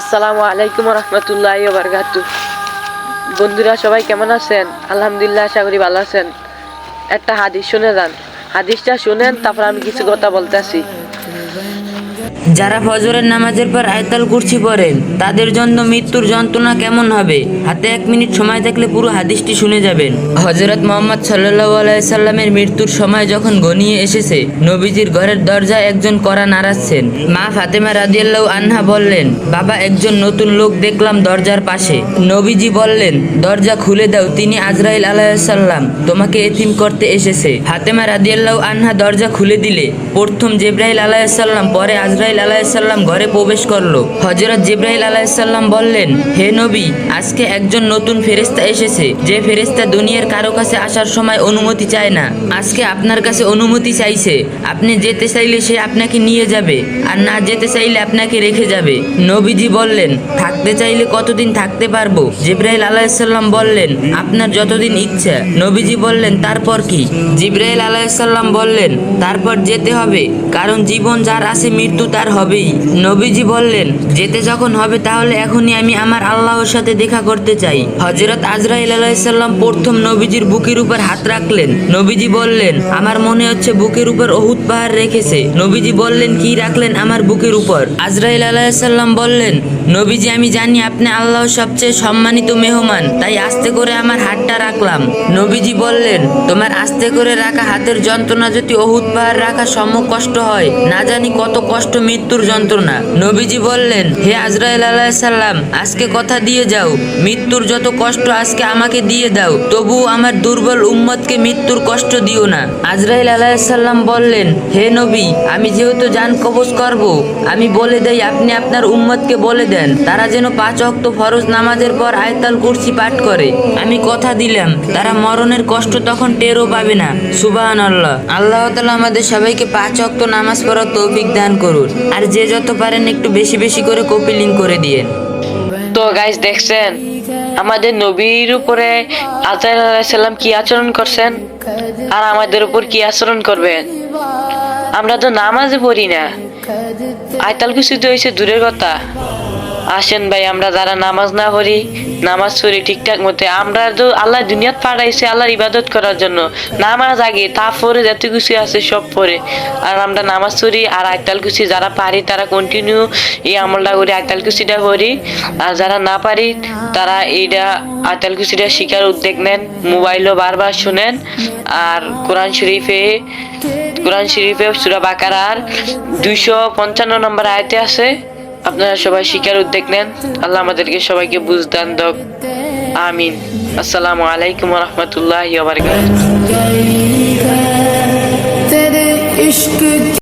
আসসালামু আলাইকুম রহমতুল্লাহি ওয়া বারাকাতুহু। বন্ধুরা সবাই কেমন আছেন? আলহামদুলিল্লাহ, আশা করি ভালো আছেন। একটা হাদিস শুনে যান, হাদিসটা শুনেন, তারপর আমি কিছু কথা বলতেছি। যারা ফজরের নামাজের পর আয়াতুল কুরসি পড়েন তাদের জন্য মৃত্যুর যন্ত্রণা কেমন হবে, হাতে 1 মিনিট সময় থাকলে পুরো হাদিসটি শুনে যাবেন। হযরত মুহাম্মদ সাল্লাল্লাহু আলাইহি সাল্লামের মৃত্যুর সময় যখন ঘনিয়ে এসেছে, নবীজির ঘরের দরজায় একজন কড়া নাড়াচ্ছেন। মা ফাতেমা রাদিয়াল্লাহু আনহা বললেন, বাবা, একজন নতুন লোক দেখলাম দরজার পাশে। নবীজি বললেন, দরজা খুলে দাও, তিনি আজরাইল আলাইহিস সালাম তোমাকে এতিম করতে এসেছে। ফাতেমা রাদিয়াল্লাহু আনহা দরজা খুলে দিলে প্রথম জিবরাইল আলাইহিস সালাম, পরে আজরাইল আলাইহিস সালাম ঘরে প্রবেশ করলো। হযরত জিবরাইল আলাইহিস সালাম বললেন, হে নবী, আজকে একজন নতুন ফেরেশতা এসেছে, যে ফেরেশতা দুনিয়ার কারো কাছে আসার সময় অনুমতি চায় না। আজকে আপনার কাছে অনুমতি চাইছে। আপনি যেতে চাইলে সে আপনাকে নিয়ে যাবে, আর না যেতে চাইলে আপনাকে রেখে যাবে। নবীজি বললেন, থাকতে চাইলে কতদিন থাকতে পারবো? জিবরাইল আলাইহিস সালাম বললেন, আপনার যতদিন ইচ্ছা। নবীজি বললেন, তারপর কি? জিবরাইল আলাইহিস সালাম বললেন, তারপর যেতে হবে, কারণ জীবন যার আছে মৃত্যু তার হবেই। নবীজি বললেন, যেতে যখন হবে তাহলে এখনই আমি আমার আল্লাহর সাথে দেখা করতে চাই। হযরত আজরাইল আলাইহিস সালাম প্রথম নবীজির বুকের উপর হাত রাখলেন। নবীজি বললেন, আমার মনে হচ্ছে বুকের উপর উহুদ পাহাড় রেখেছে। নবীজি বললেন, কি রাখলেন আমার বুকের উপর? আজরাইল আলাইহিস সালাম বললেন, নবীজি, আমি জানি আপনি আল্লাহর সবচেয়ে সম্মানিত মেহমান, তাই আস্তে করে আমার হাতটা রাখলাম। নবীজি বললেন, তোমার আস্তে করে রাখা হাতের যন্ত্রণা যদি উহুদ পাহাড় রাখা সম কষ্ট হয়, না জানি কত কষ্ট মৃত্যুর যন্ত্রণা। নবীজি বললেন, হে আজরাইল আলাইহিস সালাম, আজকে কথা দিয়ে যাও, মৃত্যুর যত কষ্ট আজকে আমাকে দিয়ে দাও, তবুও আমার দুর্বল উম্মতকে মৃত্যুর কষ্ট দিও না। আজরাইল আলাইহিস সালাম বললেন, হে নবী, আমি যেহেতু জান কবজ করব, আমি বলে দেই, আপনি আপনার উম্মতকে বলে দেন তারা যেন 5 ওয়াক্ত ফরজ নামাজের পর আয়াতুল কুরসি পাঠ করে। আমি কথা দিলাম তারা মরণের কষ্ট তখন টেরও পাবে না। সুবহানাল্লাহ। আল্লাহ তাআলা আমাদের সবাইকে 5 ওয়াক্ত নামাজ পড়ার তৌফিক দান করুন। আর যে যত পারেন একটু বেশি বেশি করে কপি লিংক করে দিয়েন। তো গাইস, দেখছেন আমাদের নবীর উপরে আজরাইল আলাইহিস সালাম কি আচরণ করছেন, আর আমাদের উপর কি আচরণ করবেন? আমরা তো নামাজে পড়ি না, আয়াতুল কুরসি তো হইছে দূরের কথা। আসেন ভাই, আমরা যারা নামাজ না পড়ি, নামাজ পড়ি ঠিকঠাক মতে। আমরা তো আল্লাহ দুনিয়াত পাঠাইছে আল্লাহর ইবাদত করার জন্য। নামাজ আগে, তারপরে যত কিছু আছে সব পরে। আর আমরা নামাজ পড়ি আর আয়াতুল কুরসি যারা পারি তারা কন্টিনিউ এই আমলটা করি, আয়াতুল কুরসিটা পড়ি। আর যারা না পারি তারা এইটা আয়াতুল কুরসিটা শিখার উদ্যোগ নেন, মোবাইলও বারবার শুনেন। আর কোরআন শরীফে সূরা বাকারার 255 নম্বর আয়াতে আছে, আপনারা সবাই শিকার উদ্যোগ নেন। আল্লাহ আমাদেরকে সবাইকে বুঝদান দাও। আমিন। আসসালামু আলাইকুম ওয়া রাহমাতুল্লাহি ওয়া বারাকাতুহু।